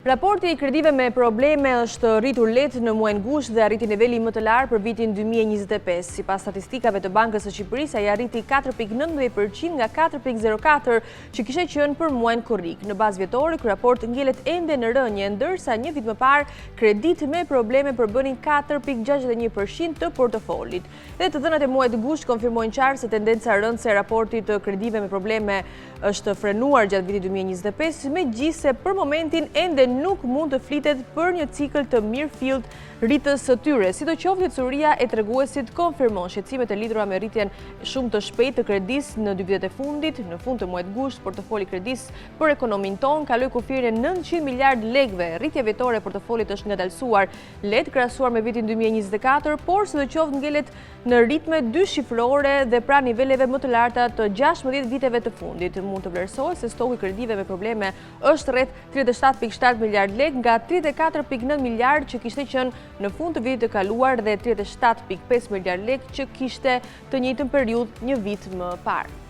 Raporti I kredive me probleme është rritur lehtë në muajin gusht dhe arriti niveli më të lartë për vitin 2025. Sipas statistikave të Bankës së Shqipërisë, ai arriti 4.19% nga 4.04 që kishte qenë për muajin korrik. Në bazë vjetore, ky raport ngjelet ende në rënje, ndërsa një vit më parë kredit me probleme përbënin 4.61% të portofolit. Dhe të dhënat e muajit gusht konfirmojnë qartë se tendenca rëndëse e raportit të kredive me probleme është frenuar gjatë vitit 2025, megjithëse për momentin ende nuk mund të flitet për një cikël të mirëfillt rritës së tyre. Sidoqoftë, Vjetësuria e treguesit konfirmon shqetësimet e lidhura me rritjen shumë të shpejtë të kredisë në 2 vitet e fundit. Në fund të muajit gusht, portofoli kredisë për ekonominë tonë kaloi kufirin e 900 miliard lekëve. Rritja vjetore e portofolit është ngadalësuar lehtë krahasuar me vitin 2024, por sidoqoftë ngjelet në ritme dyshifrore dhe pra niveleve më të larta të 16 viteve të fundit. Mund të vlerësohet se stoku I kredive me probleme është rreth 37.7 miliard lekë nga 34.9 miliard që kishte qenë në fund të vitit të kaluar dhe 37.5 miliard lekë që kishte të njëjtën periudhë një vit më parë.